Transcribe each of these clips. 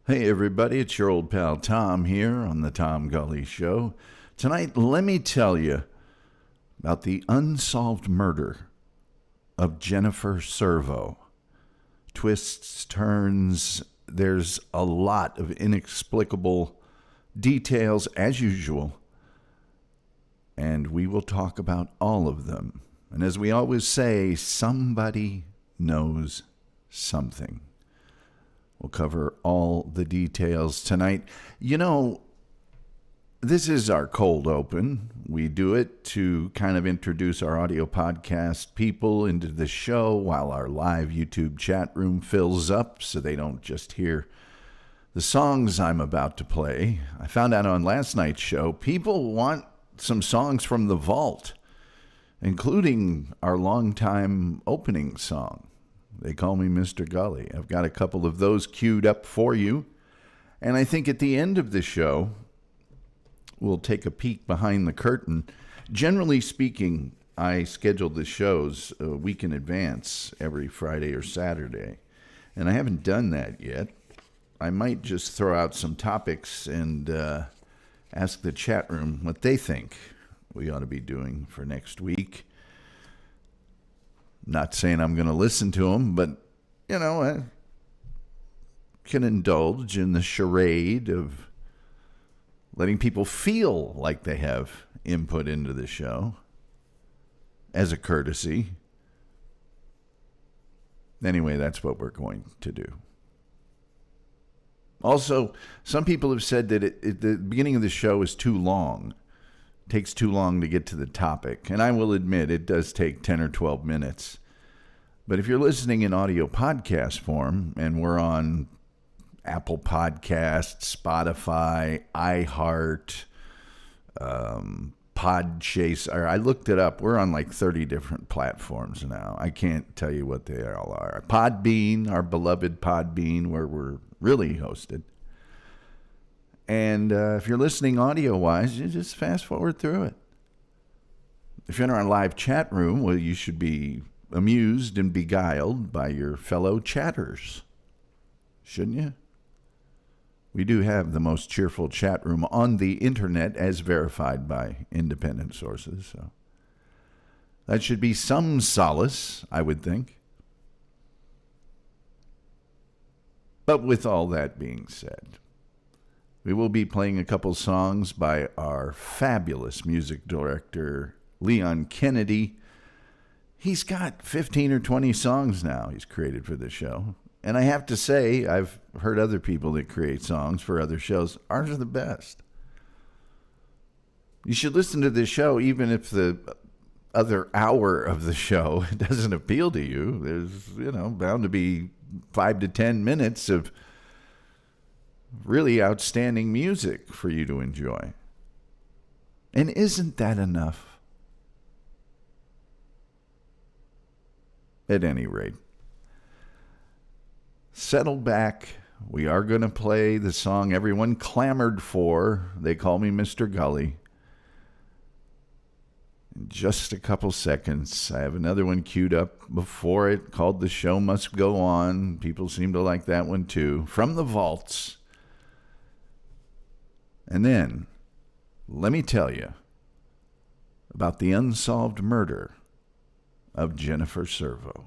Hey everybody, it's your old pal Tom here on the Tom Gulley Show. Tonight, let me tell you about the unsolved murder of Jennifer Servo. Twists, turns, there's a lot of inexplicable details as usual, and we will talk about all of them. And as we always say, somebody knows something. We'll cover all the details tonight. You know, this is our cold open. We do it to kind of introduce our audio podcast people into the show while our live YouTube chat room fills up so they don't just hear the songs I'm about to play. I found out on last night's show, people want some songs from the vault, including our longtime opening song. They call me Mr. Gulley. I've got a couple of those queued up for you. And I think at the end of the show, we'll take a peek behind the curtain. Generally speaking, I schedule the shows a week in advance, every Friday or Saturday. And I haven't done that yet. I might just throw out some topics and ask the chat room what they think we ought to be doing for next week. Not saying I'm going to listen to them, but, you know, I can indulge in the charade of letting people feel like they have input into the show as a courtesy. Anyway, that's what we're going to do. Also, some people have said that the beginning of the show is too long. It takes too long to get to the topic. And I will admit, it does take 10 or 12 minutes. But if you're listening in audio podcast form, and we're on Apple Podcasts, Spotify, iHeart, Podchaser, I looked it up. We're on like 30 different platforms now. I can't tell you what they all are. Podbean, our beloved Podbean, where we're really hosted. And if you're listening audio-wise, you just fast forward through it. If you're in our live chat room, well, you should be amused and beguiled by your fellow chatters, shouldn't you? We do have the most cheerful chat room on the internet, as verified by independent sources. So that should be some solace, I would think. But with all that being said, we will be playing a couple songs by our fabulous music director, Leon Kennedy. He's got 15 or 20 songs now he's created for the show. And I have to say, I've heard other people that create songs for other shows. Ours are the best. You should listen to this show even if the other hour of the show doesn't appeal to you. There's, bound to be 5 to 10 minutes of really outstanding music for you to enjoy. And isn't that enough? At any rate, settle back. We are going to play the song everyone clamored for. They call me Mr. Gulley. In just a couple seconds, I have another one queued up before it called The Show Must Go On. People seem to like that one too. From the vaults. And then, let me tell you about the unsolved murder of Jennifer Servo.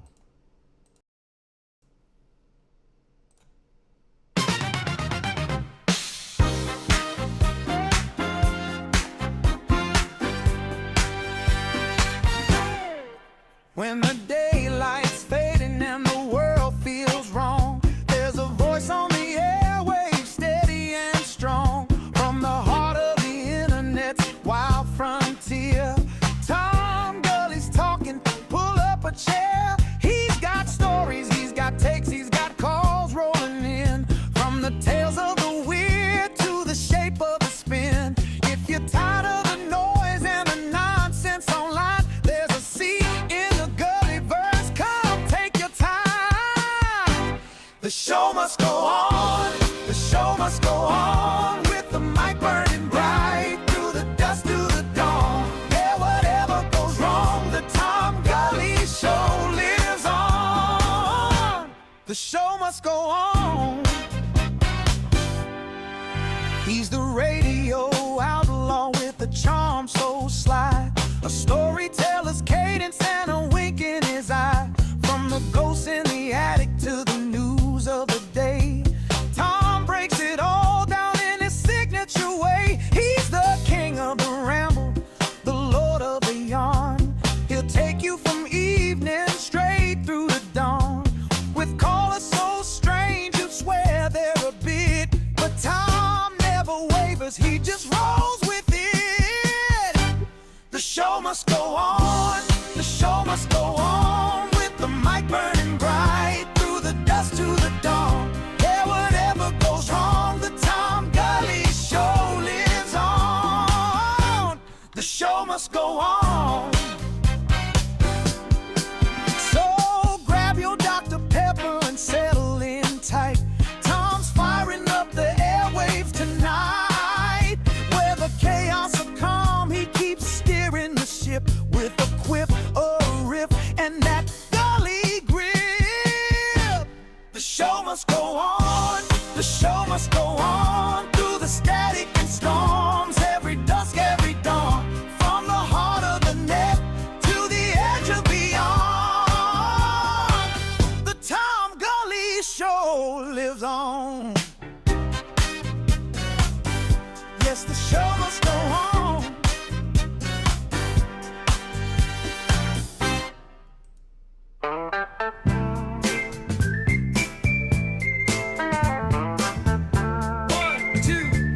When the daylight's fading and the world feels wrong, there's a voice on the airwaves, steady and strong, from the heart of the internet's wild frontier. Tom Gulley's talking, pull up a chair. He's got stories, he's got takes, he's got calls rolling in, from the tales of the weird to the shape of the spin. If you're tired of the noise and the nonsense online, there's a seat in the Gulley verse. Come take your time. The show must go on. The show must go on, with the mic burning bright through the dusk to the dawn. Yeah, whatever goes wrong, the Tom Gulley Show lives on. The show must go on. He's the radio outlaw with a charm so sly, a storyteller's cadence and a wink in his eye. From the ghosts in the attic to the news of the day, Tom breaks it all down in his signature way. He's the king of the ramble, the lord of the yarn. He'll take you from evening straight through to dawn, with callers so strange you'd swear they're a bit. But Tom never wavers, he just rolls with it. The show must go on, the show must go on, with the mic burning bright through the dusk to the dawn. Yeah, whatever goes wrong, the Tom Gulley Show lives on. The show must go on. So grab your Dr. Pepper and settle in tight. Tom's firing up the airwaves tonight. Whether chaos or calm, he keeps steering the ship with a quip, a riff, and that gully grip. The show must go on, the show must go on, through the static and storms, every dusk, every dawn, from the heart of the net to the edge of beyond. The Tom Gulley Show lives on. Yes, the show must go on.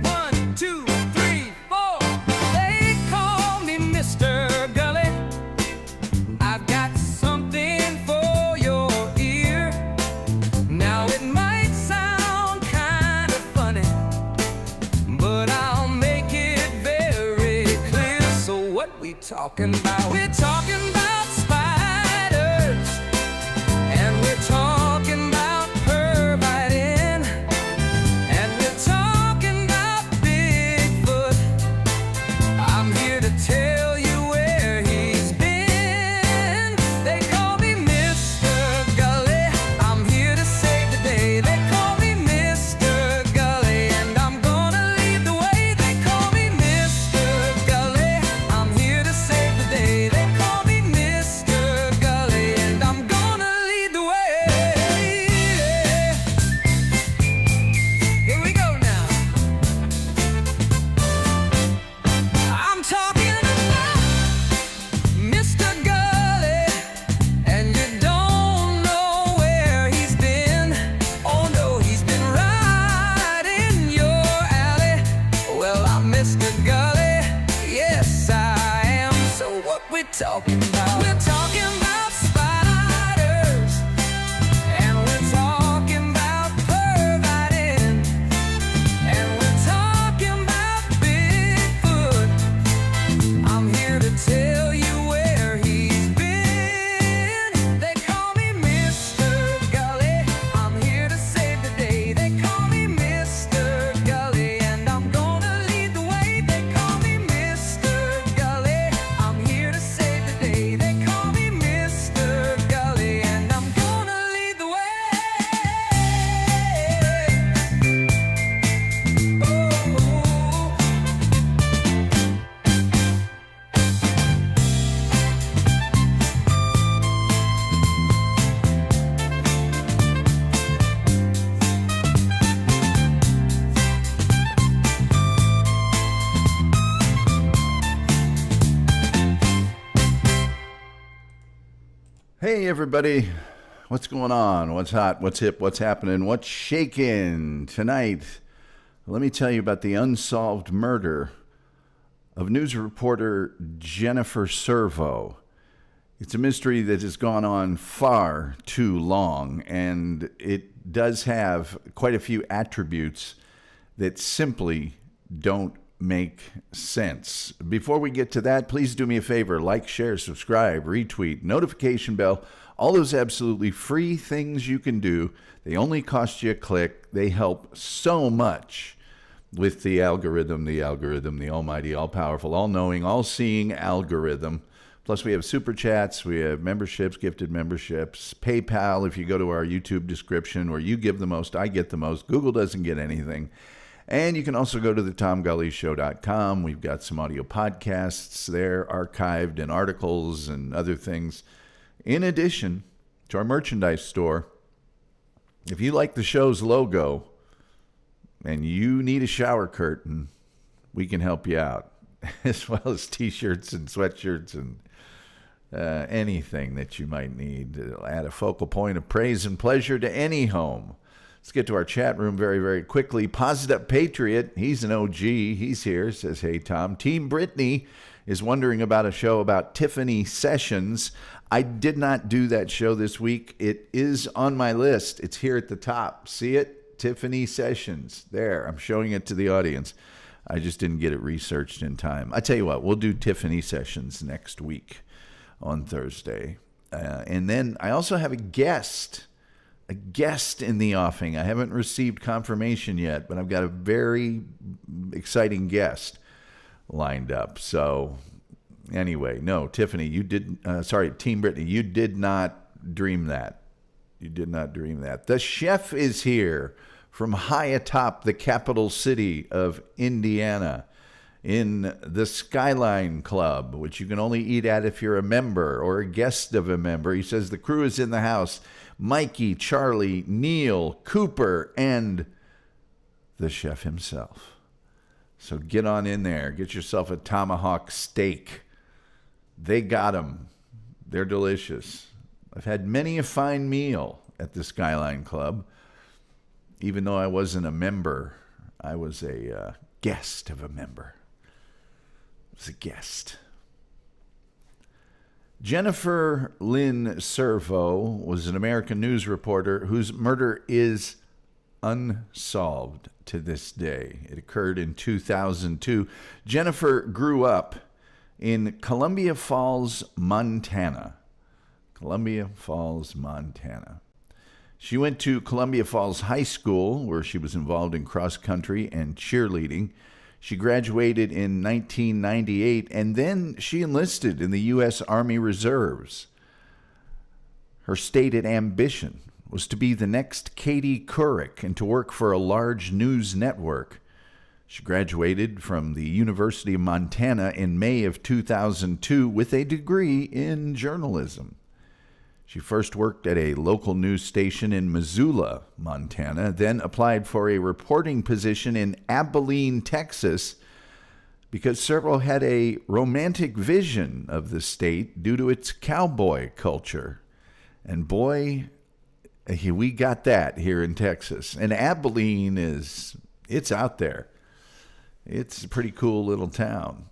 One, two, three, four. They call me Mr. Gulley. I've got something for your ear. Now it might sound kind of funny, but I'll make it very clear. So what we talking about? We're talking about spiders, and we're talking about pervitin', and we're talking about Bigfoot. I'm here to tell you where he's been. They call me Mr. Gulley. I'm here to save the day. They call me Mr. Gulley, and I'm gonna lead the way. They call me Mr. Gulley. I'm here to save the day. They call me Mr. Gulley, and I'm gonna lead the way. Here we go now. I'm talking about Mr. Gulley, and you don't know where he's been. Oh no, he's been right in your alley. Well, I'm Mr. Gulley, yes I am. So what we talking about? We're talking about spiders, and we're talking about pervitin', and we're talking about Bigfoot. I'm here to tell you where he's been. They call me Mr. Gulley. I'm here to save the day. They call me Mr. Gulley, and I'm gonna lead the way. They call me Mr. Gulley. I'm here to save the day. They call me Mr. Gulley, and I'm gonna lead the way. Hey, everybody. What's going on? What's hot? What's hip? What's happening? What's shaking? Tonight, let me tell you about the unsolved murder of news reporter Jennifer Servo. It's a mystery that has gone on far too long, and it does have quite a few attributes that simply don't make sense. Before we get to that, please do me a favor. Like, share, subscribe, retweet, notification bell, all those absolutely free things you can do. They only cost you a click. They help so much with the algorithm, the almighty, all-powerful, all-knowing, all-seeing algorithm. Plus, we have super chats, we have memberships, gifted memberships, PayPal. If you go to our YouTube description, where you give the most, I get the most. Google doesn't get anything. And you can also go to the TomGulleyShow.com. We've got some audio podcasts there, archived, and articles and other things. In addition to our merchandise store, if you like the show's logo and you need a shower curtain, we can help you out, as well as T-shirts and sweatshirts and anything that you might need to add a focal point of praise and pleasure to any home. Let's get to our chat room very, very quickly. Positive Up Patriot, he's an OG. He's here, says, hey, Tom. Team Brittany is wondering about a show about Tiffany Sessions. I did not do that show this week. It is on my list. It's here at the top. See it? Tiffany Sessions. There. I'm showing it to the audience. I just didn't get it researched in time. I tell you what, we'll do Tiffany Sessions next week on Thursday. And then I also have a guest in the offing. I haven't received confirmation yet, but I've got a very exciting guest lined up. So anyway, no, Tiffany, Team Brittany, you did not dream that. You did not dream that. The chef is here from high atop the capital city of Indiana in the Skyline Club, which you can only eat at if you're a member or a guest of a member. He says the crew is in the house. Mikey, Charlie, Neil, Cooper, and the chef himself. So get on in there. Get yourself a tomahawk steak. They got them. They're delicious. I've had many a fine meal at the Skyline Club. Even though I wasn't a member, I was a guest of a member. I was a guest. Jennifer Lynn Servo was an American news reporter whose murder is unsolved to this day. It occurred in 2002. Jennifer grew up in Columbia Falls, Montana. Columbia Falls, Montana. She went to Columbia Falls High School, where she was involved in cross country and cheerleading. She graduated in 1998, and then she enlisted in the U.S. Army Reserves. Her stated ambition was to be the next Katie Couric and to work for a large news network. She graduated from the University of Montana in May of 2002 with a degree in journalism. She first worked at a local news station in Missoula, Montana, then applied for a reporting position in Abilene, Texas, because Servo had a romantic vision of the state due to its cowboy culture. And boy, we got that here in Texas. And Abilene it's out there. It's a pretty cool little town.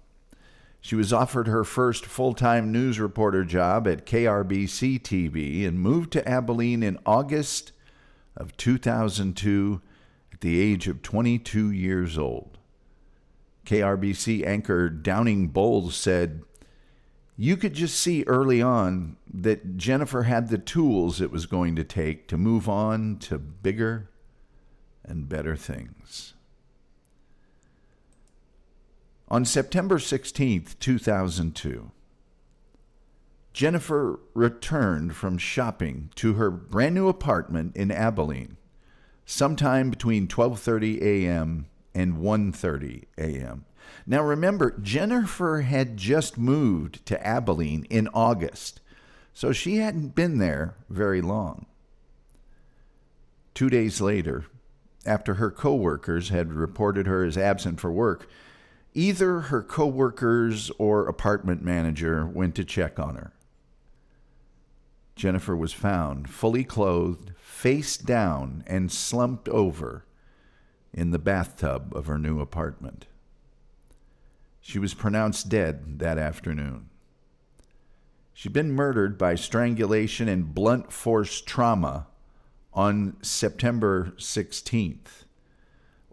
She was offered her first full-time news reporter job at KRBC-TV and moved to Abilene in August of 2002 at the age of 22 years old. KRBC anchor Downing Bowles said, "You could just see early on that Jennifer had the tools it was going to take to move on to bigger and better things." On September 16th, 2002, Jennifer returned from shopping to her brand new apartment in Abilene sometime between 12:30 a.m. and 1:30 a.m. Now remember, Jennifer had just moved to Abilene in August, so she hadn't been there very long. 2 days later, after her coworkers had reported her as absent for work, either her coworkers or apartment manager went to check on her. Jennifer was found fully clothed, face down, and slumped over in the bathtub of her new apartment. She was pronounced dead that afternoon. She'd been murdered by strangulation and blunt force trauma on September 16th.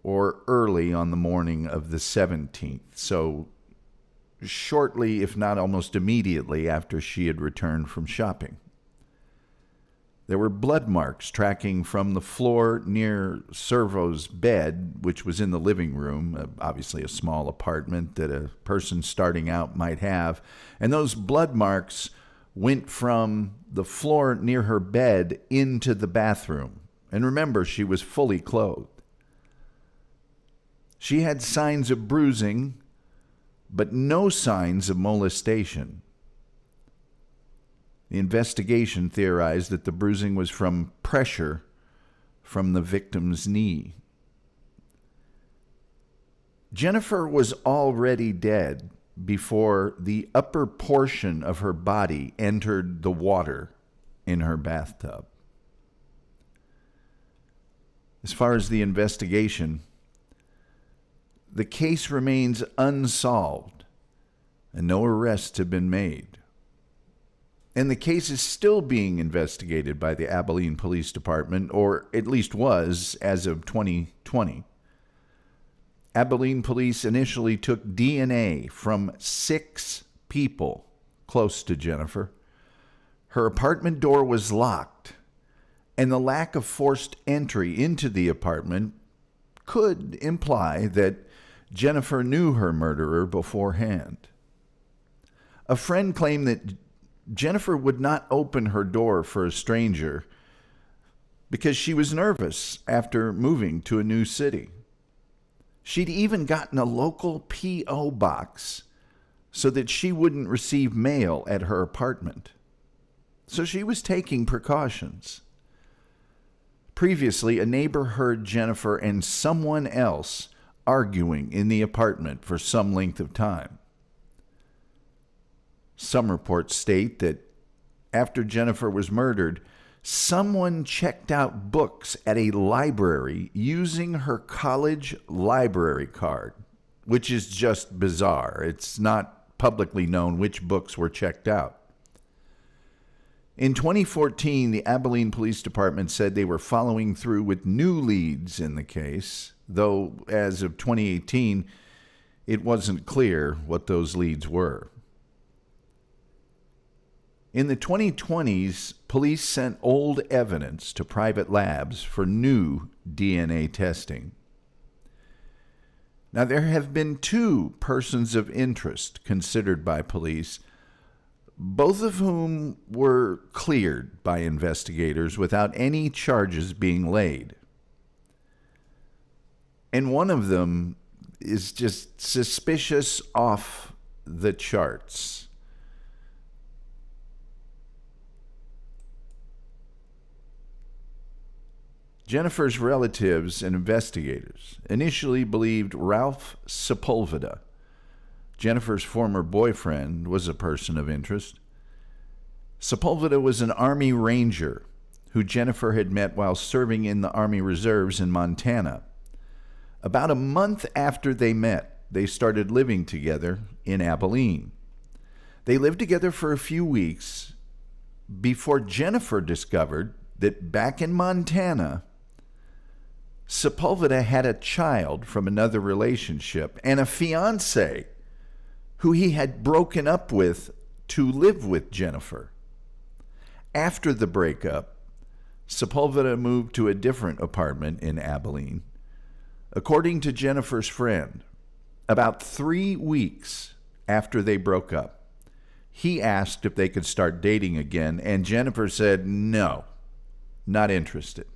Or early on the morning of the 17th, so shortly, if not almost immediately, after she had returned from shopping. There were blood marks tracking from the floor near Servo's bed, which was in the living room, obviously a small apartment that a person starting out might have, and those blood marks went from the floor near her bed into the bathroom. And remember, she was fully clothed. She had signs of bruising, but no signs of molestation. The investigation theorized that the bruising was from pressure from the victim's knee. Jennifer was already dead before the upper portion of her body entered the water in her bathtub. As far as the investigation, the case remains unsolved and no arrests have been made. And the case is still being investigated by the Abilene Police Department, or at least was as of 2020. Abilene police initially took DNA from 6 people close to Jennifer. Her apartment door was locked, and the lack of forced entry into the apartment could imply that Jennifer knew her murderer beforehand. A friend claimed that Jennifer would not open her door for a stranger because she was nervous after moving to a new city. She'd even gotten a local P.O. box so that she wouldn't receive mail at her apartment. So she was taking precautions. Previously, a neighbor heard Jennifer and someone else arguing in the apartment for some length of time. Some reports state that after Jennifer was murdered, someone checked out books at a library using her college library card, which is just bizarre. It's not publicly known which books were checked out. In 2014, the Abilene Police Department said they were following through with new leads in the case, though as of 2018, it wasn't clear what those leads were. In the 2020s, police sent old evidence to private labs for new DNA testing. Now, there have been 2 persons of interest considered by police, both of whom were cleared by investigators without any charges being laid. And one of them is just suspicious off the charts. Jennifer's relatives and investigators initially believed Ralph Sepulveda, Jennifer's former boyfriend, was a person of interest. Sepulveda was an Army Ranger who Jennifer had met while serving in the Army Reserves in Montana. About a month after they met, they started living together in Abilene. They lived together for a few weeks before Jennifer discovered that back in Montana, Sepulveda had a child from another relationship and a fiancé who he had broken up with to live with Jennifer. After the breakup, Sepulveda moved to a different apartment in Abilene. According to Jennifer's friend, about 3 weeks after they broke up, he asked if they could start dating again, and Jennifer said, no, not interested.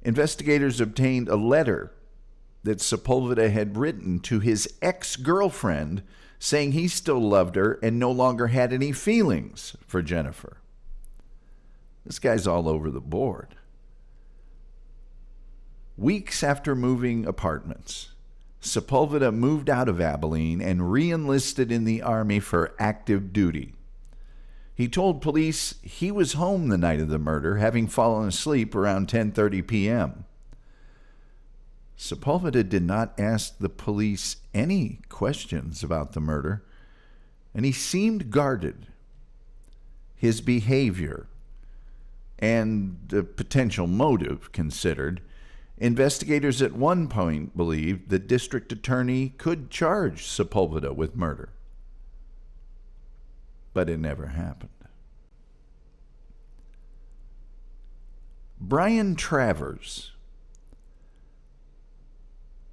Investigators obtained a letter that Sepulveda had written to his ex-girlfriend saying he still loved her and no longer had any feelings for Jennifer. This guy's all over the board. Weeks after moving apartments, Sepulveda moved out of Abilene and re-enlisted in the Army for active duty. He told police he was home the night of the murder, having fallen asleep around 10:30 p.m. Sepulveda did not ask the police any questions about the murder, and he seemed guarded. His behavior and the potential motive considered, investigators at one point believed the district attorney could charge Sepulveda with murder. But it never happened. Brian Travers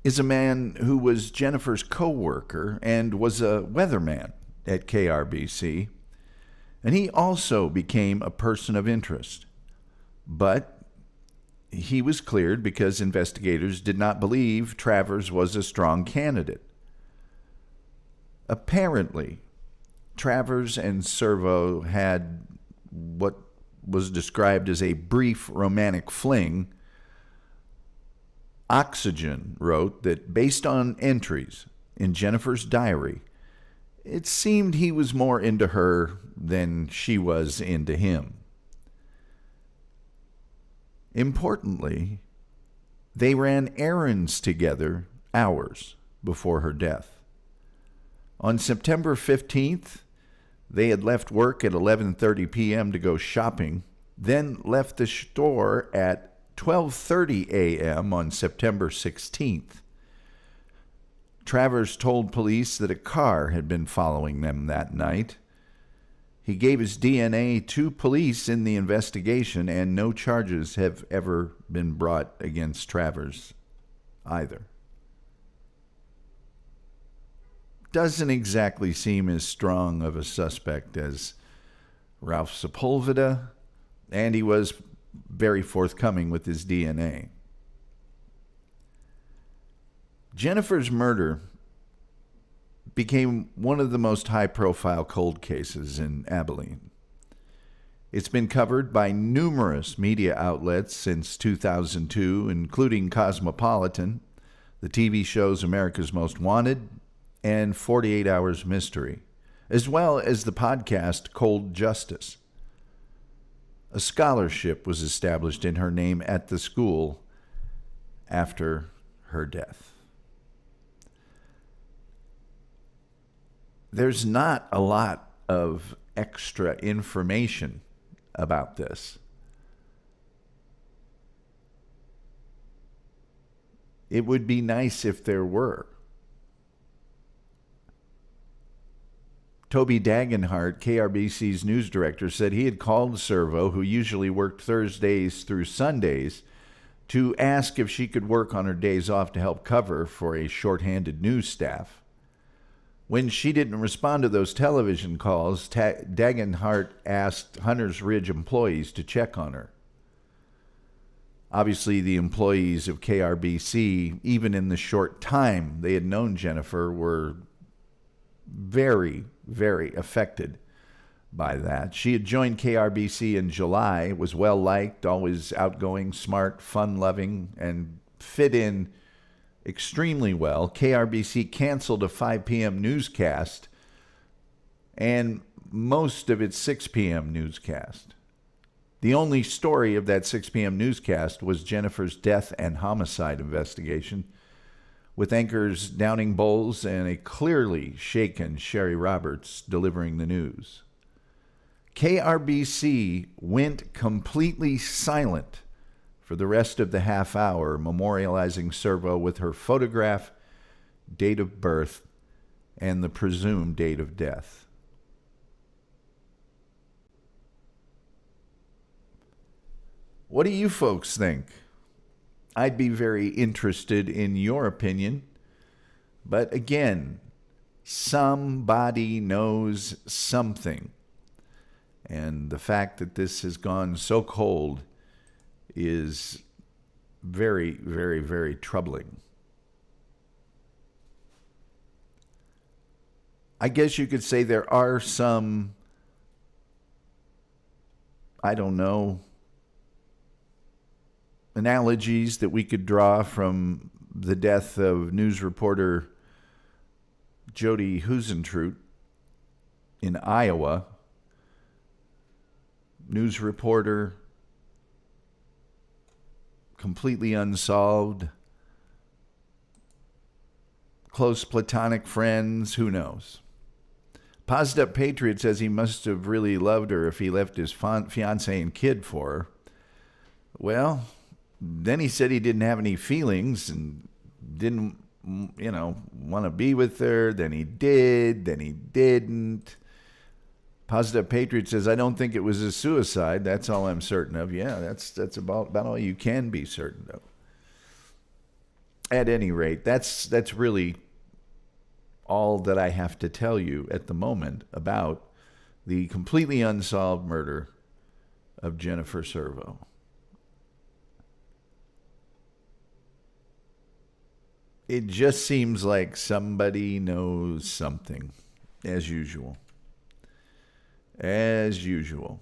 is a man who was Jennifer's co-worker and was a weatherman at KRBC, and he also became a person of interest. But he was cleared because investigators did not believe Travers was a strong candidate. Apparently, Travers and Servo had what was described as a brief romantic fling. Oxygen wrote that based on entries in Jennifer's diary, it seemed he was more into her than she was into him. Importantly, they ran errands together hours before her death. On September 15th, they had left work at 11:30 p.m. to go shopping, then left the store at 12:30 a.m. on September 16th. Travers told police that a car had been following them that night. He gave his DNA to police in the investigation, and no charges have ever been brought against Travers either. Doesn't exactly seem as strong of a suspect as Ralph Sepulveda, and he was very forthcoming with his DNA. Jennifer's murder became one of the most high-profile cold cases in Abilene. It's been covered by numerous media outlets since 2002, including Cosmopolitan, the TV shows America's Most Wanted, and 48 Hours Mystery, as well as the podcast Cold Justice. A scholarship was established in her name at the school after her death. There's not a lot of extra information about this. It would be nice if there were. Toby Dagenhart, KRBC's news director, said he had called Servo, who usually worked Thursdays through Sundays, to ask if she could work on her days off to help cover for a shorthanded news staff. When she didn't respond to those television calls, Dagenhart asked Hunters Ridge employees to check on her. Obviously, the employees of KRBC, even in the short time they had known Jennifer, were very, very affected by that. She had joined KRBC in July, was well-liked, always outgoing, smart, fun-loving, and fit in extremely well. KRBC canceled a 5 p.m. newscast and most of its 6 p.m. newscast. The only story of that 6 p.m. newscast was Jennifer's death and homicide investigation, with anchors Downing Bowles and a clearly shaken Sherry Roberts delivering the news. KRBC went completely silent for the rest of the half hour, memorializing Servo with her photograph, date of birth, and the presumed date of death. What do you folks think? I'd be very interested in your opinion. But again, somebody knows something. And the fact that this has gone so cold is very, very, very troubling. I guess you could say there are some, analogies that we could draw from the death of news reporter Jody Husentrut in Iowa. News reporter, completely unsolved, close platonic friends, who knows? Paused Up Patriot says he must have really loved her if he left his fiancée and kid for her. Well, then he said he didn't have any feelings and didn't, want to be with her. Then he did, then he didn't. Positive Patriot says, I don't think it was a suicide. That's all I'm certain of. Yeah, that's about all you can be certain of. At any rate, that's really all that I have to tell you at the moment about the completely unsolved murder of Jennifer Servo. It just seems like somebody knows something, as usual. As usual.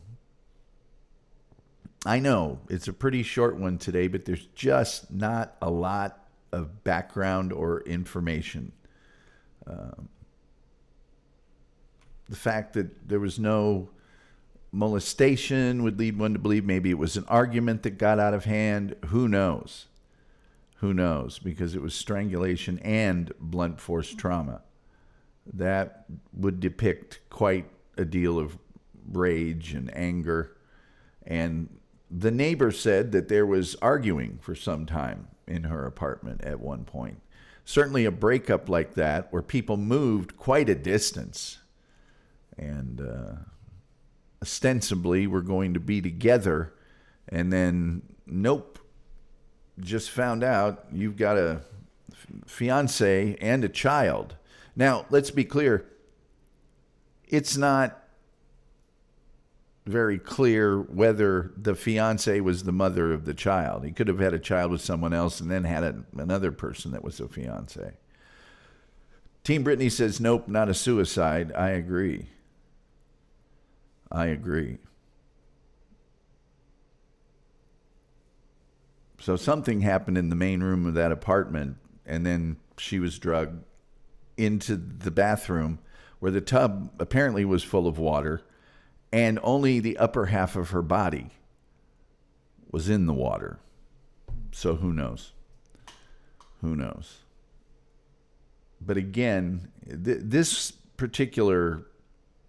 I know it's a pretty short one today, but there's just not a lot of background or information. The fact that there was no molestation would lead one to believe maybe it was an argument that got out of hand. Who knows? Who knows? Because it was strangulation and blunt force trauma. That would depict quite a deal of rage and anger. And the neighbor said that there was arguing for some time in her apartment at one point. Certainly a breakup like that where people moved quite a distance and ostensibly were going to be together, and then nope, just found out you've got a fiance and a child. Now, let's be clear. It's not very clear whether the fiance was the mother of the child. He could have had a child with someone else and then had another person that was a fiance. Team Brittany says, nope, not a suicide. I agree. So something happened in the main room of that apartment, and then she was drugged into the bathroom where the tub apparently was full of water, and only the upper half of her body was in the water. So who knows? Who knows? But again, this particular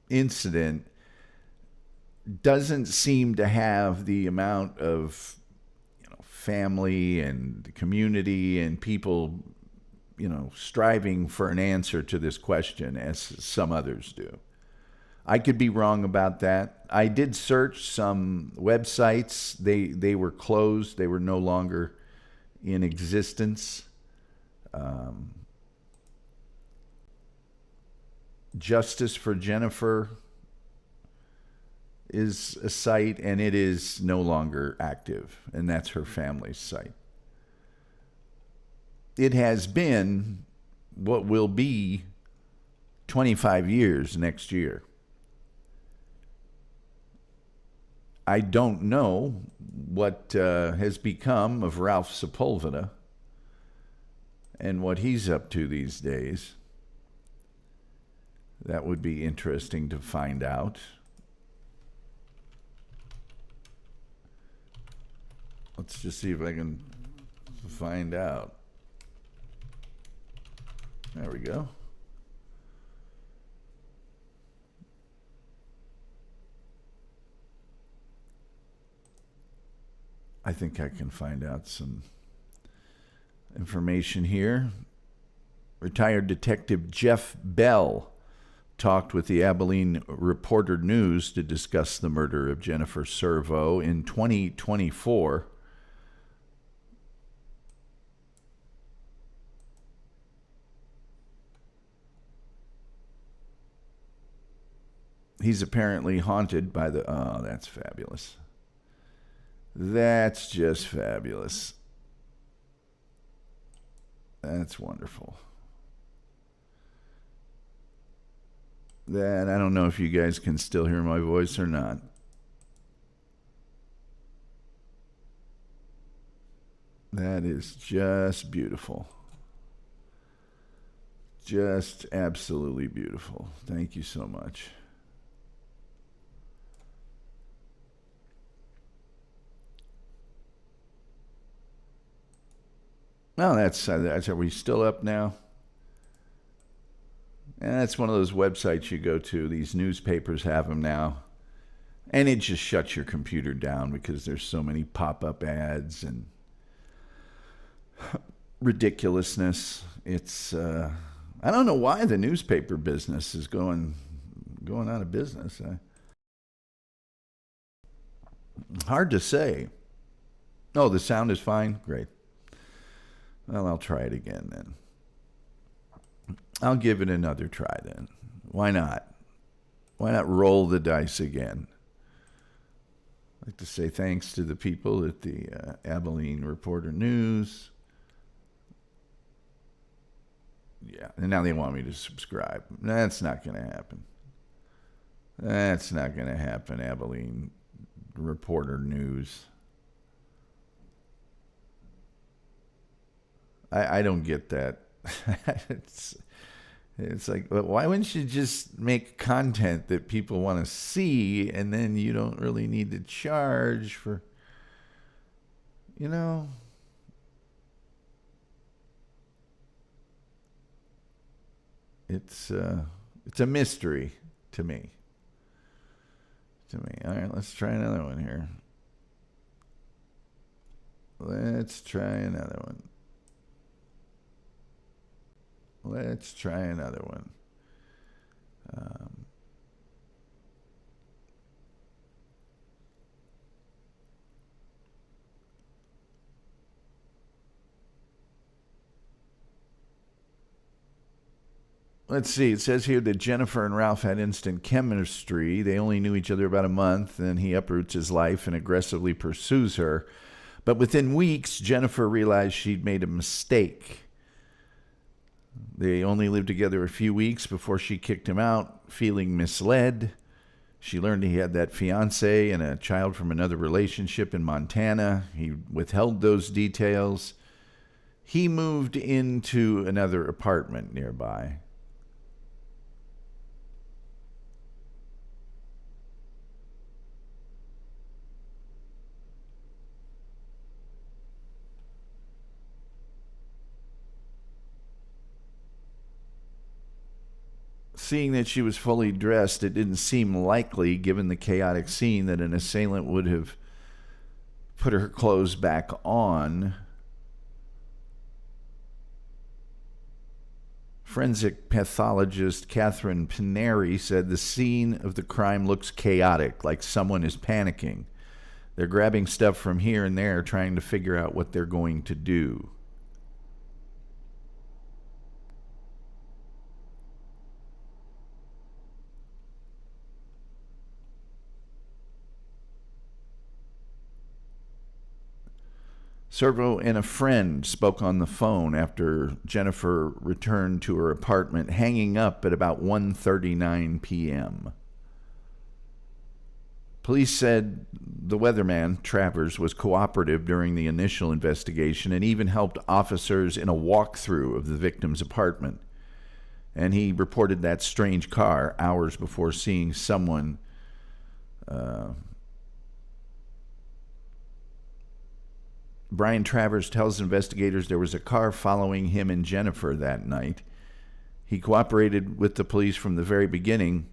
incident doesn't seem to have the amount of family and community and people striving for an answer to this question as some others do. I could be wrong about that. I did search some websites. They were closed. They were no longer in existence. Justice for Jennifer is a site, and it is no longer active, and that's her family's site. It has been what will be 25 years next year. I don't know what has become of Ralph Sepulveda and what he's up to these days. That would be interesting to find out. Let's just see if I can find out. There we go. I think I can find out some information here. Retired Detective Jeff Bell talked with the Abilene Reporter News to discuss the murder of Jennifer Servo in 2024. He's apparently haunted by the... Oh, that's fabulous. That's just fabulous. That's wonderful. That, I don't know if you guys can still hear my voice or not. That is just beautiful. Just absolutely beautiful. Thank you so much. Well, are we still up now? And that's one of those websites you go to. These newspapers have them now. And it just shuts your computer down because there's so many pop-up ads and ridiculousness. It's, I don't know why the newspaper business is going out of business. Hard to say. Oh, the sound is fine? Great. Well, I'll try it again then. I'll give it another try then. Why not? Why not roll the dice again? I'd like to say thanks to the people at the Abilene Reporter News. Yeah, and now they want me to subscribe. That's not going to happen. That's not going to happen, Abilene Reporter News. I don't get that. It's like, why wouldn't you just make content that people want to see, and then you don't really need to charge for, you know? It's a mystery to me. All right, let's try another one here. Let's try another one. Let's see. It says here that Jennifer and Ralph had instant chemistry. They only knew each other about a month, and he uproots his life and aggressively pursues her. But within weeks, Jennifer realized she'd made a mistake. They only lived together a few weeks before she kicked him out, feeling misled. She learned he had that fiance and a child from another relationship in Montana. He withheld those details. He moved into another apartment nearby. Seeing that she was fully dressed, it didn't seem likely, given the chaotic scene, that an assailant would have put her clothes back on. Forensic pathologist Catherine Pineri said the scene of the crime looks chaotic, like someone is panicking. They're grabbing stuff from here and there, trying to figure out what they're going to do. Servo and a friend spoke on the phone after Jennifer returned to her apartment, hanging up at about 1:39 p.m. Police said the weatherman, Travers, was cooperative during the initial investigation and even helped officers in a walkthrough of the victim's apartment. And he reported that strange car hours before seeing someone Brian Travers tells investigators there was a car following him and Jennifer that night. He cooperated with the police from the very beginning.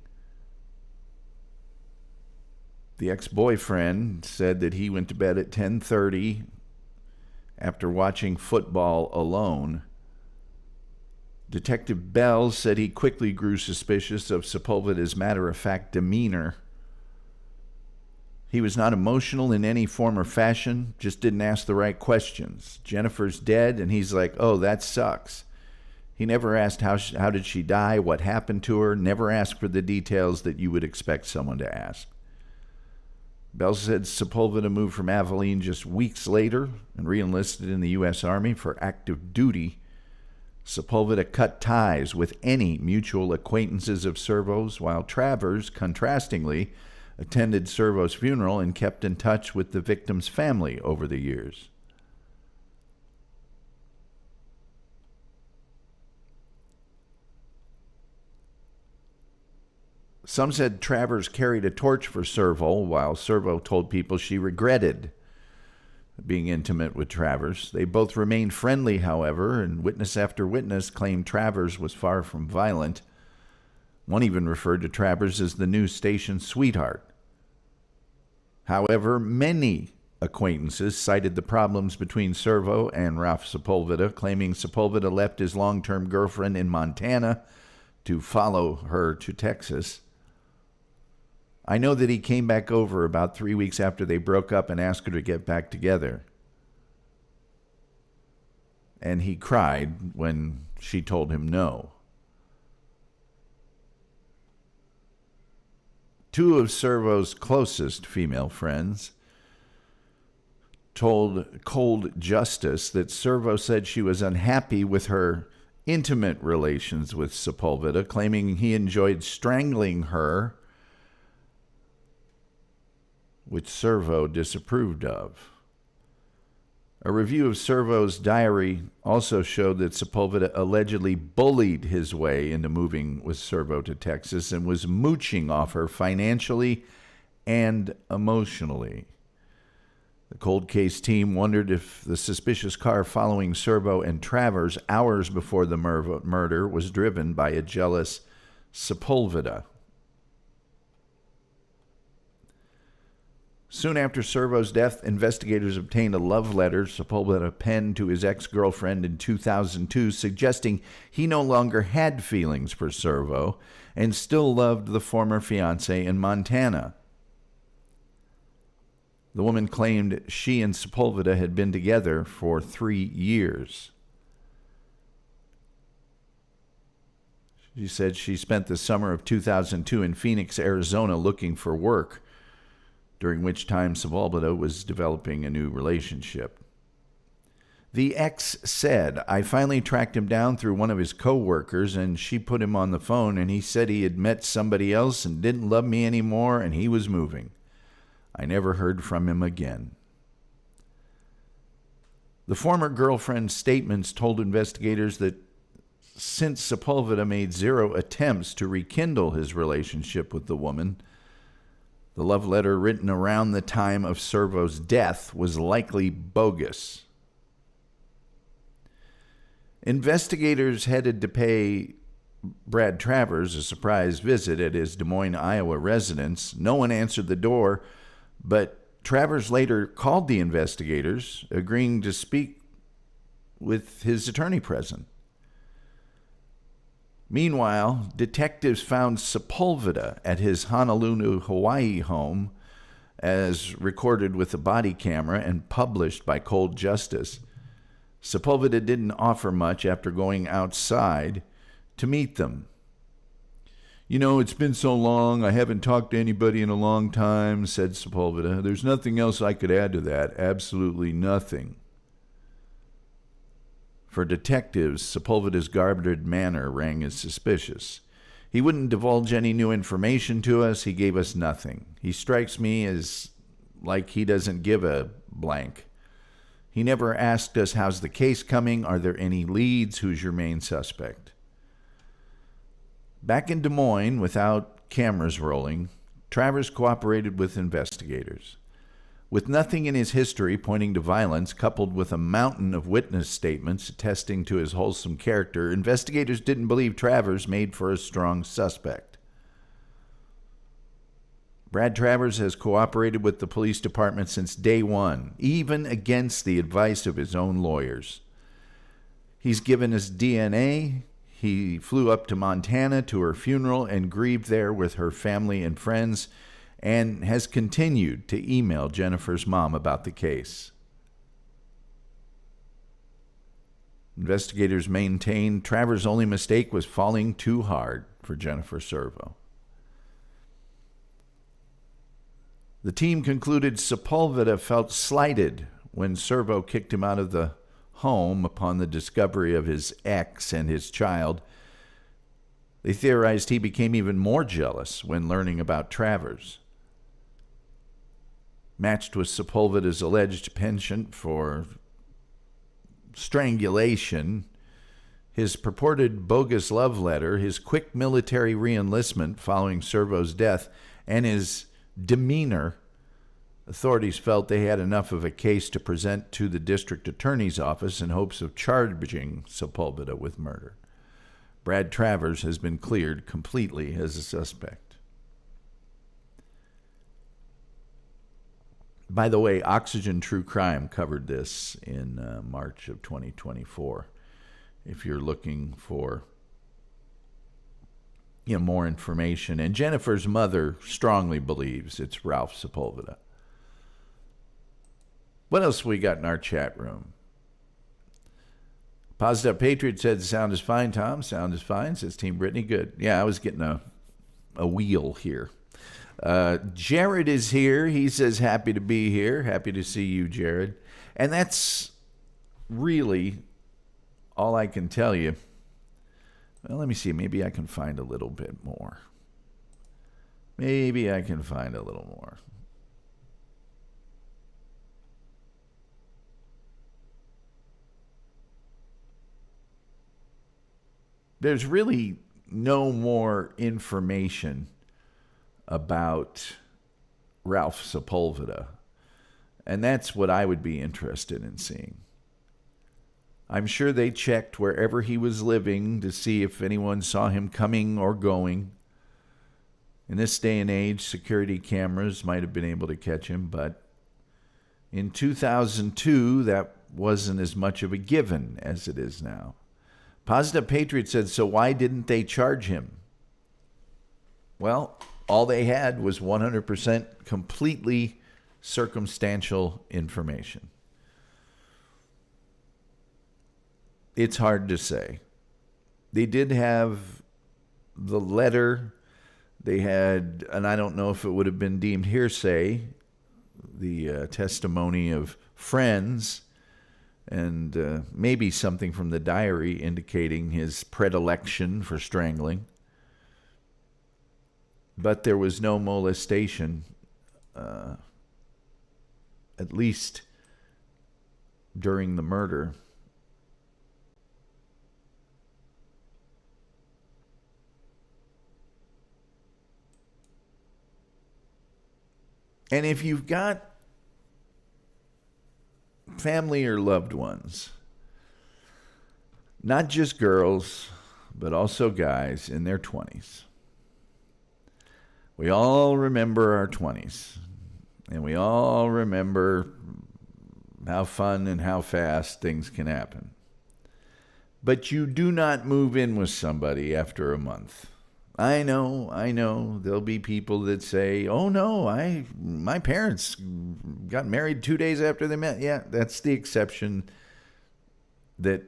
The ex-boyfriend said that he went to bed at 10:30 after watching football alone. Detective Bell said he quickly grew suspicious of Sepulveda's matter-of-fact demeanor. He was not emotional in any form or fashion, just didn't ask the right questions. Jennifer's dead, and he's like, oh, that sucks. He never asked how did she die, what happened to her, never asked for the details that you would expect someone to ask. Bell said Sepulveda moved from Abilene just weeks later and re-enlisted in the U.S. Army for active duty. Sepulveda cut ties with any mutual acquaintances of Servo's, while Travers, contrastingly, attended Servo's funeral and kept in touch with the victim's family over the years. Some said Travers carried a torch for Servo, while Servo told people she regretted being intimate with Travers. They both remained friendly, however, and witness after witness claimed Travers was far from violent. One even referred to Travers as the news station sweetheart. However, many acquaintances cited the problems between Servo and Ralph Sepulveda, claiming Sepulveda left his long-term girlfriend in Montana to follow her to Texas. I know that he came back over about 3 weeks after they broke up and asked her to get back together. And he cried when she told him no. Two of Servo's closest female friends told Cold Justice that Servo said she was unhappy with her intimate relations with Sepulveda, claiming he enjoyed strangling her, which Servo disapproved of. A review of Servo's diary also showed that Sepulveda allegedly bullied his way into moving with Servo to Texas and was mooching off her financially and emotionally. The cold case team wondered if the suspicious car following Servo and Travers hours before the murder was driven by a jealous Sepulveda. Soon after Servo's death, investigators obtained a love letter Sepulveda penned to his ex-girlfriend in 2002, suggesting he no longer had feelings for Servo and still loved the former fiancée in Montana. The woman claimed she and Sepulveda had been together for 3 years. She said she spent the summer of 2002 in Phoenix, Arizona, looking for work, during which time Sepulveda was developing a new relationship. The ex said, "I finally tracked him down through one of his co-workers, and she put him on the phone, and he said he had met somebody else and didn't love me anymore, and he was moving. I never heard from him again." The former girlfriend's statements told investigators that since Sepulveda made zero attempts to rekindle his relationship with the woman, the love letter written around the time of Servo's death was likely bogus. Investigators headed to pay Brad Travers a surprise visit at his Des Moines, Iowa residence. No one answered the door, but Travers later called the investigators, agreeing to speak with his attorney present. Meanwhile, detectives found Sepulveda at his Honolulu, Hawaii home, as recorded with a body camera and published by Cold Justice. Sepulveda didn't offer much after going outside to meet them. "You know, it's been so long, I haven't talked to anybody in a long time," said Sepulveda. "There's nothing else I could add to that, absolutely nothing." For detectives, Sepulveda's guarded manner rang as suspicious. "He wouldn't divulge any new information to us. He gave us nothing. He strikes me as like he doesn't give a blank. He never asked us, how's the case coming? Are there any leads? Who's your main suspect?" Back in Des Moines, without cameras rolling, Travers cooperated with investigators. With nothing in his history pointing to violence, coupled with a mountain of witness statements attesting to his wholesome character, investigators didn't believe Travers made for a strong suspect. Brad Travers has cooperated with the police department since day one, even against the advice of his own lawyers. He's given us DNA. He flew up to Montana to her funeral and grieved there with her family and friends, and has continued to email Jennifer's mom about the case. Investigators maintain Travers' only mistake was falling too hard for Jennifer Servo. The team concluded Sepulveda felt slighted when Servo kicked him out of the home upon the discovery of his ex and his child. They theorized he became even more jealous when learning about Travers. Matched with Sepulveda's alleged penchant for strangulation, his purported bogus love letter, his quick military reenlistment following Servo's death, and his demeanor, authorities felt they had enough of a case to present to the district attorney's office in hopes of charging Sepulveda with murder. Brad Travers has been cleared completely as a suspect. By the way, Oxygen True Crime covered this in March of 2024. If you're looking for more information. And Jennifer's mother strongly believes it's Ralph Sepulveda. What else we got in our chat room? Positive Up Patriot said, "Sound is fine, Tom. Sound is fine," says Team Brittany. Good. Yeah, I was getting a wheel here. Jared is here. He says, happy to be here. Happy to see you, Jared. And that's really all I can tell you Well, let me see. Maybe I can find a little bit more. Maybe I can find a little more. There's really no more information about Ralph Sepulveda. And that's what I would be interested in seeing. I'm sure they checked wherever he was living to see if anyone saw him coming or going. In this day and age, security cameras might have been able to catch him, but in 2002, that wasn't as much of a given as it is now. Positive Patriot said, so why didn't they charge him? Well, all they had was 100% completely circumstantial information. It's hard to say. They did have the letter. They had, and I don't know if it would have been deemed hearsay, the testimony of friends, and maybe something from the diary indicating his predilection for strangling. But there was no molestation, at least during the murder. And if you've got family or loved ones, not just girls, but also guys in their 20s, we all remember our 20s, and we all remember how fun and how fast things can happen. But you do not move in with somebody after a month. I know. There'll be people that say, oh no, my parents got married 2 days after they met. Yeah, that's the exception that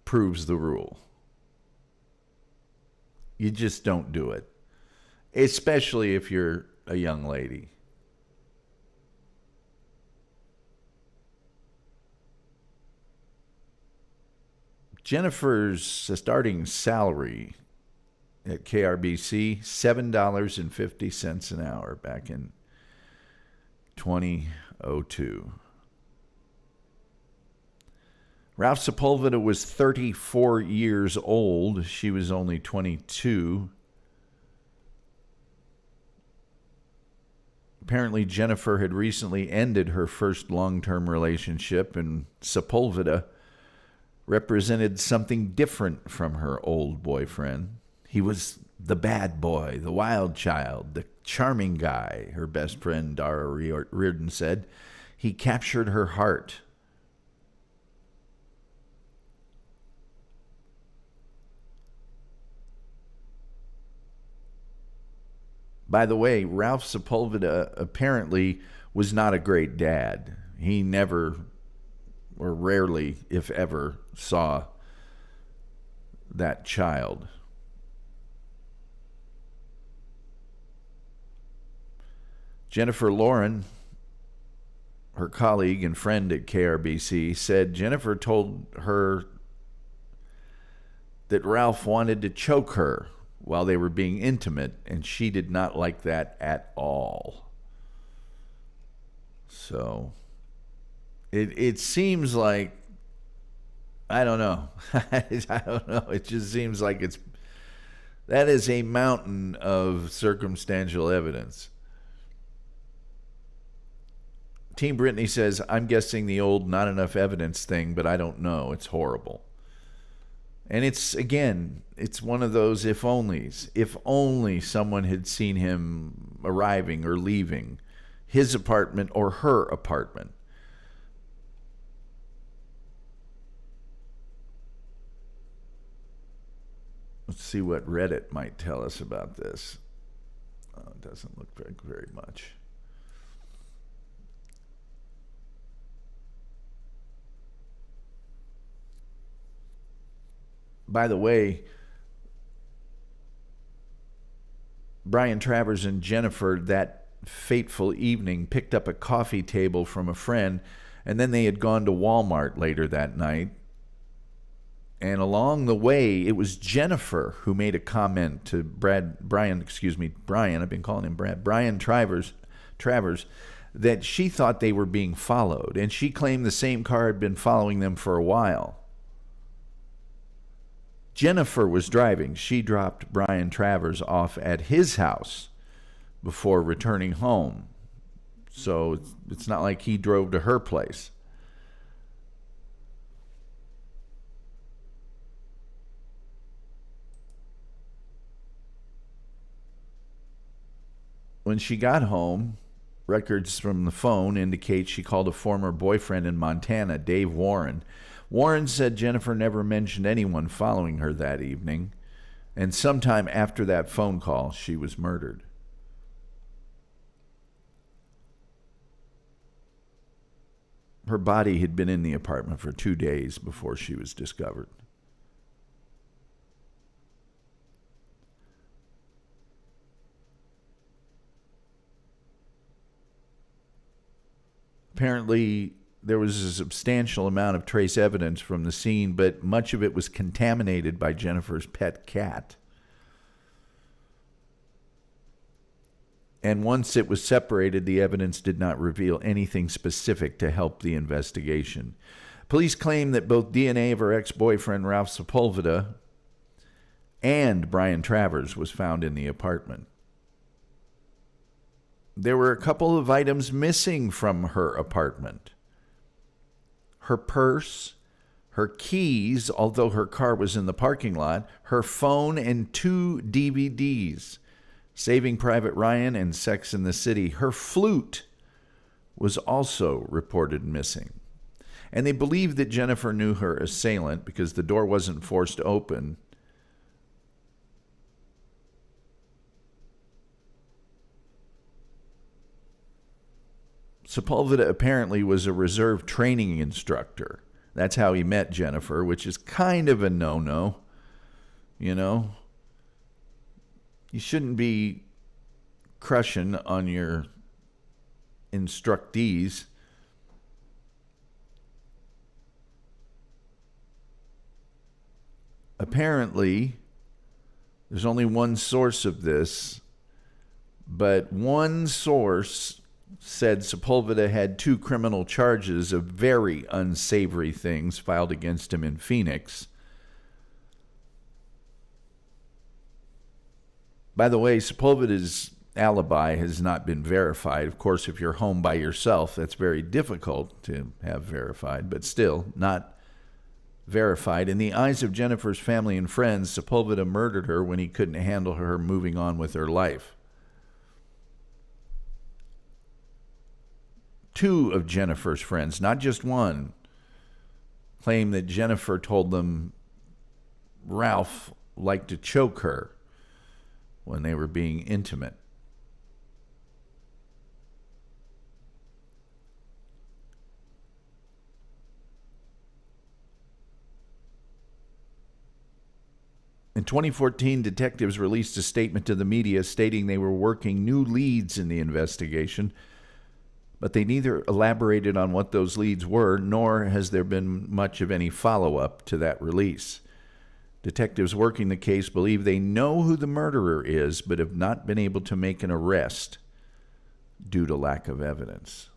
proves the rule. You just don't do it, especially if you're a young lady. Jennifer's starting salary at KRBC, $7.50 an hour back in 2002. Ralph Sepulveda was 34 years old. She was only 22. Apparently, Jennifer had recently ended her first long-term relationship, and Sepulveda represented something different from her old boyfriend. He was the bad boy, the wild child, the charming guy, her best friend Dara Reardon said. He captured her heart. By the way, Ralph Sepulveda apparently was not a great dad. He never, or rarely, if ever, saw that child. Jennifer Lauren, her colleague and friend at KRBC, said Jennifer told her that Ralph wanted to choke her while they were being intimate, and she did not like that at all. So it seems like, I don't know. I don't know. It just seems like that is a mountain of circumstantial evidence. Team Brittany says, I'm guessing the old not enough evidence thing, but I don't know. It's horrible. And it's one of those if onlys. If only someone had seen him arriving or leaving his apartment or her apartment. Let's see what Reddit might tell us about this. Oh, it doesn't look very much. By the way, Brian Travers and Jennifer that fateful evening picked up a coffee table from a friend, and then they had gone to Walmart later that night. And along the way, it was Jennifer who made a comment to Brian, I've been calling him Brian Travers, that she thought they were being followed. And she claimed the same car had been following them for a while. Jennifer was driving. She dropped Brian Travers off at his house before returning home. So it's not like he drove to her place. When she got home, records from the phone indicate she called a former boyfriend in Montana, Dave Warren. Warren said Jennifer never mentioned anyone following her that evening, and sometime after that phone call, she was murdered. Her body had been in the apartment for 2 days before she was discovered. Apparently, there was a substantial amount of trace evidence from the scene, but much of it was contaminated by Jennifer's pet cat. And once it was separated, the evidence did not reveal anything specific to help the investigation. Police claim that both DNA of her ex-boyfriend, Ralph Sepulveda, and Brian Travers was found in the apartment. There were a couple of items missing from her apartment. Her purse, her keys, although her car was in the parking lot, her phone, and 2 DVDs, Saving Private Ryan and Sex and the City. Her flute was also reported missing. And they believe that Jennifer knew her assailant because the door wasn't forced open. Sepulveda apparently was a reserve training instructor. That's how he met Jennifer, which is kind of a no-no. You know? You shouldn't be crushing on your instructees. Apparently, there's only one source of this, but one source said Sepulveda had 2 criminal charges of very unsavory things filed against him in Phoenix. By the way, Sepulveda's alibi has not been verified. Of course, if you're home by yourself, that's very difficult to have verified, but still not verified. In the eyes of Jennifer's family and friends, Sepulveda murdered her when he couldn't handle her moving on with her life. 2 of Jennifer's friends, not just one, claim that Jennifer told them Ralph liked to choke her when they were being intimate. In 2014, detectives released a statement to the media stating they were working new leads in the investigation, but they neither elaborated on what those leads were, nor has there been much of any follow-up to that release. Detectives working the case believe they know who the murderer is, but have not been able to make an arrest due to lack of evidence.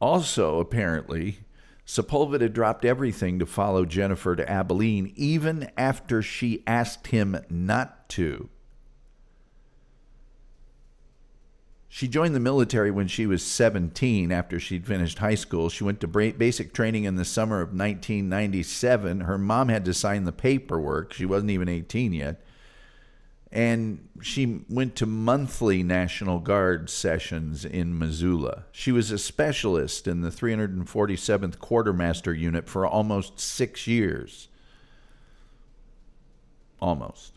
Also, apparently, Sepulveda dropped everything to follow Jennifer to Abilene, even after she asked him not to. She joined the military when she was 17 after she'd finished high school. She went to basic training in the summer of 1997. Her mom had to sign the paperwork. She wasn't even 18 yet. And she went to monthly National Guard sessions in Missoula. She was a specialist in the 347th Quartermaster Unit for almost 6 years. Almost.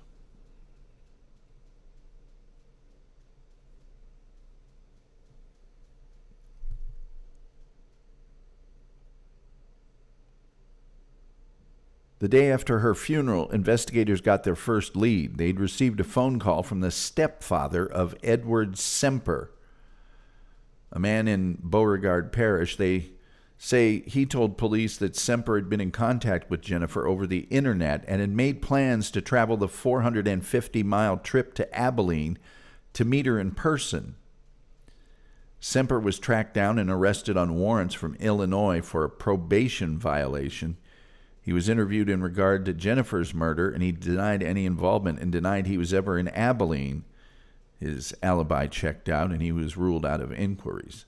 The day after her funeral, investigators got their first lead. They'd received a phone call from the stepfather of Edward Semper, a man in Beauregard Parish. They say he told police that Semper had been in contact with Jennifer over the internet and had made plans to travel the 450-mile trip to Abilene to meet her in person. Semper was tracked down and arrested on warrants from Illinois for a probation violation. He was interviewed in regard to Jennifer's murder, and he denied any involvement and denied he was ever in Abilene. His alibi checked out, and he was ruled out of inquiries.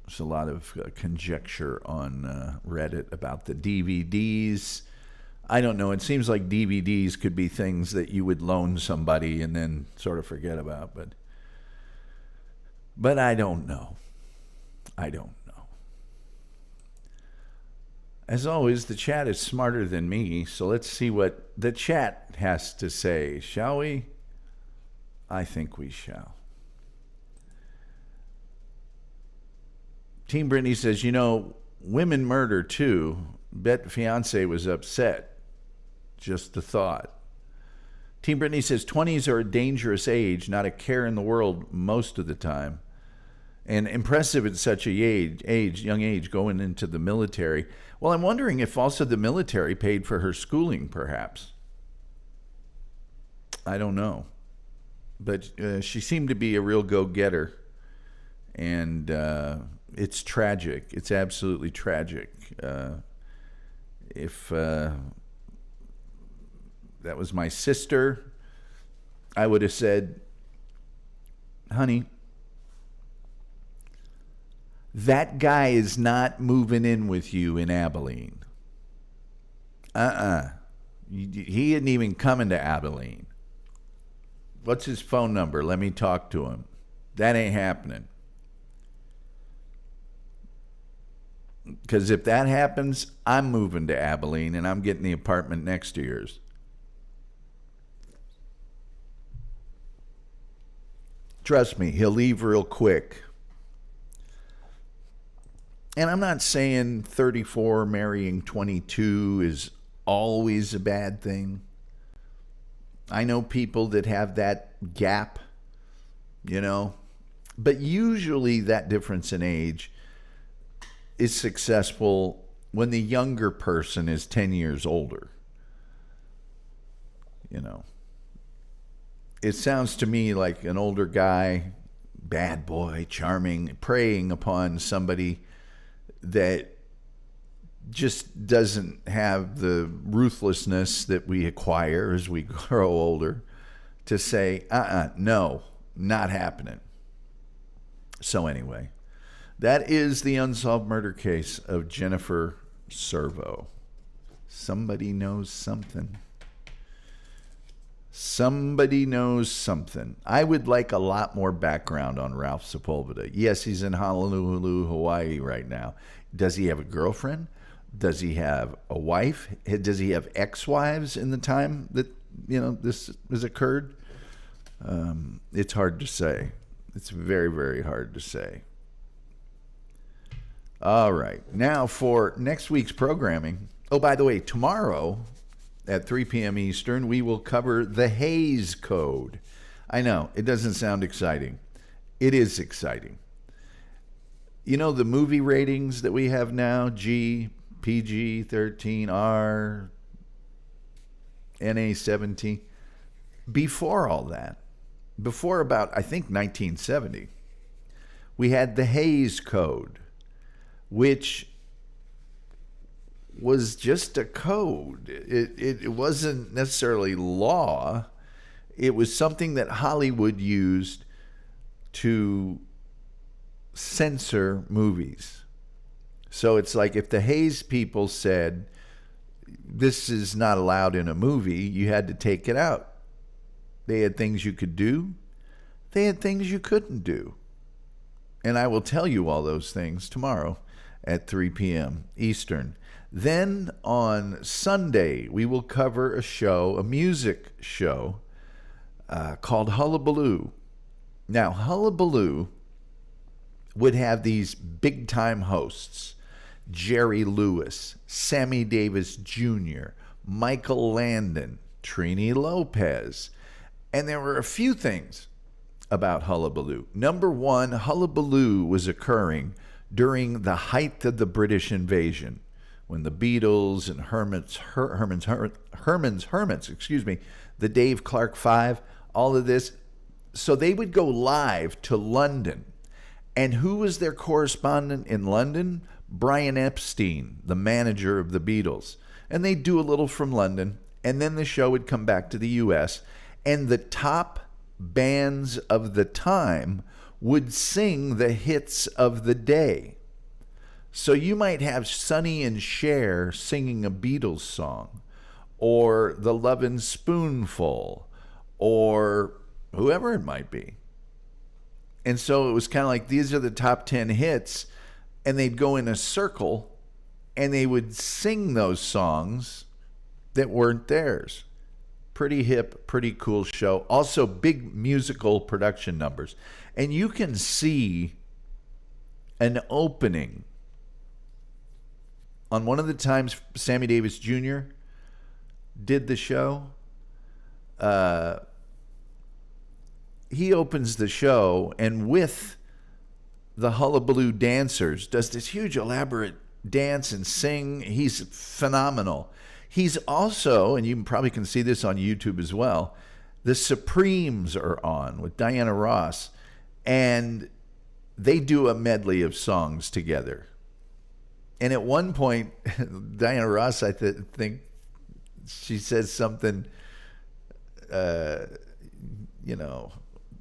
There's a lot of conjecture on Reddit about the DVDs. I don't know. It seems like DVDs could be things that you would loan somebody and then sort of forget about. But I don't know. I don't know. As always, the chat is smarter than me, so let's see what the chat has to say, shall we? I think we shall. Team Brittany says, women murder too. Bet fiance was upset. Just the thought. Team Brittany says 20s are a dangerous age, not a care in the world most of the time. And impressive at such a young age, going into the military. Well, I'm wondering if also the military paid for her schooling, perhaps. I don't know. But she seemed to be a real go-getter. And it's tragic. It's absolutely tragic. If that was my sister, I would have said, honey, that guy is not moving in with you in Abilene. He isn't even coming to Abilene. What's his phone number? Let me talk to him. That ain't happening. Because if that happens, I'm moving to Abilene and I'm getting the apartment next to yours. Trust me, he'll leave real quick. And I'm not saying 34 marrying 22 is always a bad thing. I know people that have that gap, but usually that difference in age is successful when the younger person is 10 years older. It sounds to me like an older guy, bad boy, charming, preying upon somebody that just doesn't have the ruthlessness that we acquire as we grow older to say, no, not happening. So anyway, that is the unsolved murder case of Jennifer Servo. Somebody knows something. Somebody knows something. I would like a lot more background on Ralph Sepulveda. Yes, he's in Honolulu, Hawaii right now. Does he have a girlfriend? Does he have a wife? Does he have ex-wives in the time that this has occurred? It's hard to say. It's very, very hard to say. All right. Now for next week's programming. Oh, by the way, tomorrow at 3 p.m. Eastern, we will cover the Hays Code. I know, it doesn't sound exciting. It is exciting. The movie ratings that we have now, G, PG, 13, R, NA, 17. Before all that, before about, I think, 1970, we had the Hays Code, which was just a code. It wasn't necessarily law. It was something that Hollywood used to censor movies. So it's like if the Hays people said, this is not allowed in a movie, you had to take it out. They had things you could do. They had things you couldn't do. And I will tell you all those things tomorrow at 3 p.m. Eastern. Then on Sunday, we will cover a music show called Hullabaloo. Now, Hullabaloo would have these big-time hosts. Jerry Lewis, Sammy Davis Jr., Michael Landon, Trini Lopez. And there were a few things about Hullabaloo. Number one, Hullabaloo was occurring during the height of the British invasion, when the Beatles and Herman's Hermits, the Dave Clark Five, all of this. So they would go live to London. And who was their correspondent in London? Brian Epstein, the manager of the Beatles. And they'd do a little from London, and then the show would come back to the U.S., and the top bands of the time would sing the hits of the day. So you might have Sonny and Cher singing a Beatles song, or The Lovin' Spoonful, or whoever it might be. And so it was kind of like, these are the top 10 hits, and they'd go in a circle, and they would sing those songs that weren't theirs. Pretty hip, pretty cool show. Also, big musical production numbers. And you can see an opening on one of the times Sammy Davis Jr. did the show. He opens the show, and with the Hullabaloo dancers, does this huge elaborate dance and sing. He's phenomenal. He's also, and you probably can see this on YouTube as well, the Supremes are on with Diana Ross, and they do a medley of songs together. And at one point, Diana Ross, I think she says something,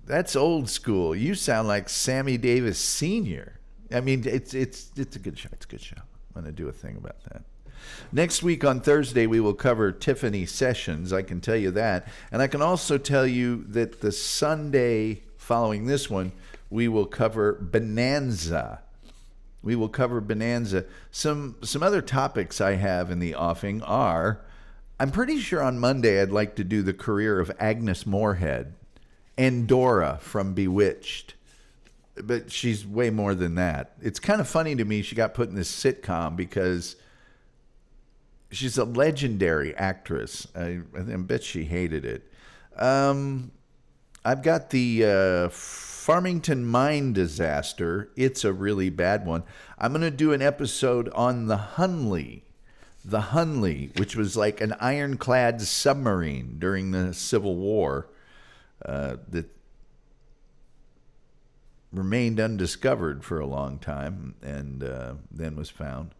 that's old school. You sound like Sammy Davis Sr. I mean, it's a good show. It's a good show. I'm going to do a thing about that. Next week on Thursday, we will cover Tiffany Sessions. I can tell you that. And I can also tell you that the Sunday following this one, we will cover Bonanza. We will cover Bonanza. Some other topics I have in the offing are, I'm pretty sure on Monday I'd like to do the career of Agnes Moorehead and Dora from Bewitched. But she's way more than that. It's kind of funny to me she got put in this sitcom because she's a legendary actress. I bet she hated it. I've got the Farmington mine disaster. It's a really bad one. I'm going to do an episode on the Hunley, which was like an ironclad submarine during the Civil War that remained undiscovered for a long time and then was found.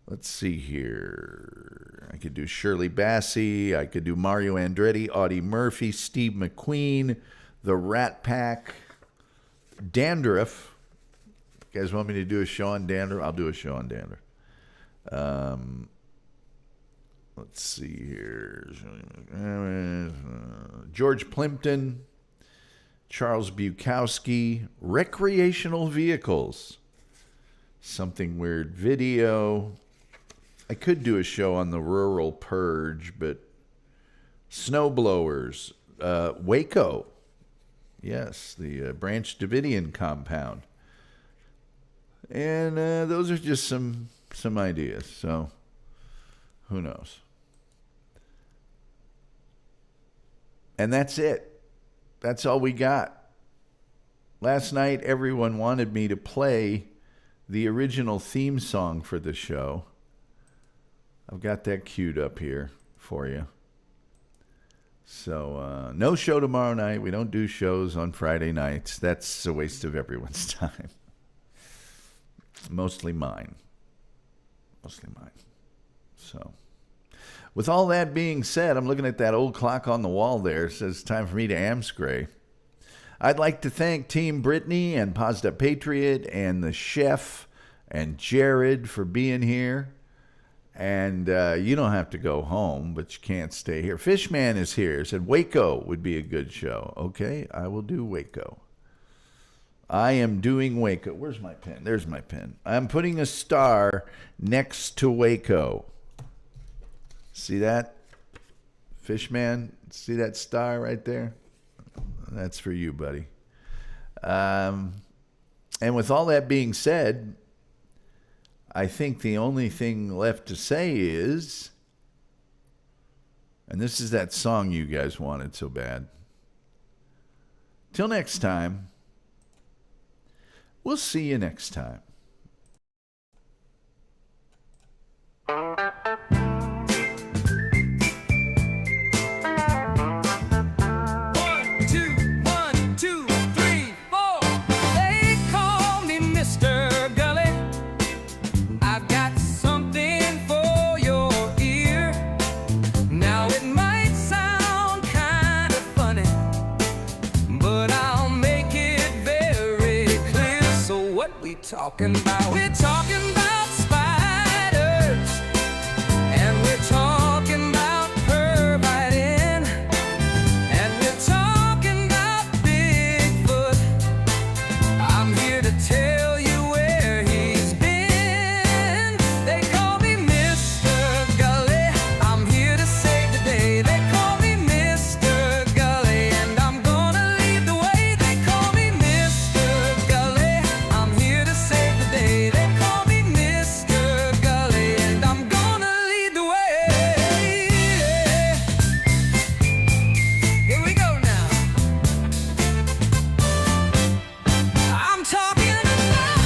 Let's see here. I could do Shirley Bassey. I could do Mario Andretti, Audie Murphy, Steve McQueen, the Rat Pack, Dandruff. You guys want me to do a show on Dandruff? I'll do a show on Dandruff. Let's see here. George Plimpton, Charles Bukowski, recreational vehicles, Something Weird Video. I could do a show on the rural purge, but snowblowers, Waco. Yes, the Branch Davidian compound. And those are just some ideas. So who knows? And that's it. That's all we got. Last night, everyone wanted me to play the original theme song for the show. I've got that queued up here for you. So, no show tomorrow night. We don't do shows on Friday nights. That's a waste of everyone's time. Mostly mine. So, with all that being said, I'm looking at that old clock on the wall there. It says it's time for me to amscray. I'd like to thank Team Brittany and Paused Up Patriot and the chef and Jared for being here. And you don't have to go home, but you can't stay here. Fishman is here. Said Waco would be a good show. Okay, I will do Waco. I am doing Waco. Where's my pen? There's my pen. I'm putting a star next to Waco. See that? Fishman, see that star right there? That's for you, buddy. And with all that being said, I think the only thing left to say is, and this is that song you guys wanted so bad. Till next time, we'll see you next time. We're talking about spiders, and we're talking about pervitin, and we're talking about Bigfoot. I'm here to tell you where he's been. They call me Mr. Gulley. I'm here to save the day. They call me Mr. Gulley, and I'm gonna lead the way. They call me Mr. Gulley. I'm here to save the day. They call me Mr. Gulley, and I'm gonna lead the way. Here we go now. I'm talking about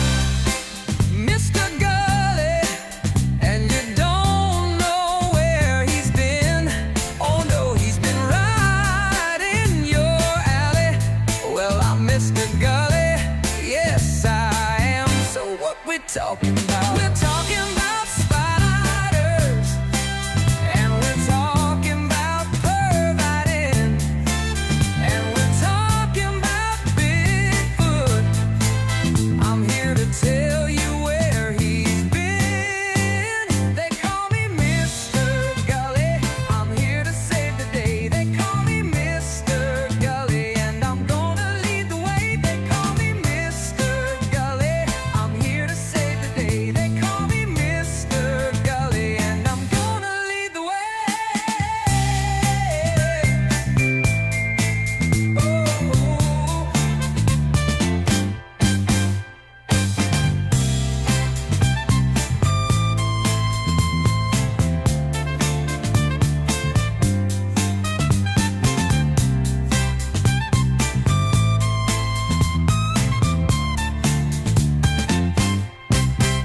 Mr. Gulley, and you don't know where he's been. Oh no, he's been right in your alley. Well, I'm Mr. Gulley, yes I am. So what we're talking about? We're talking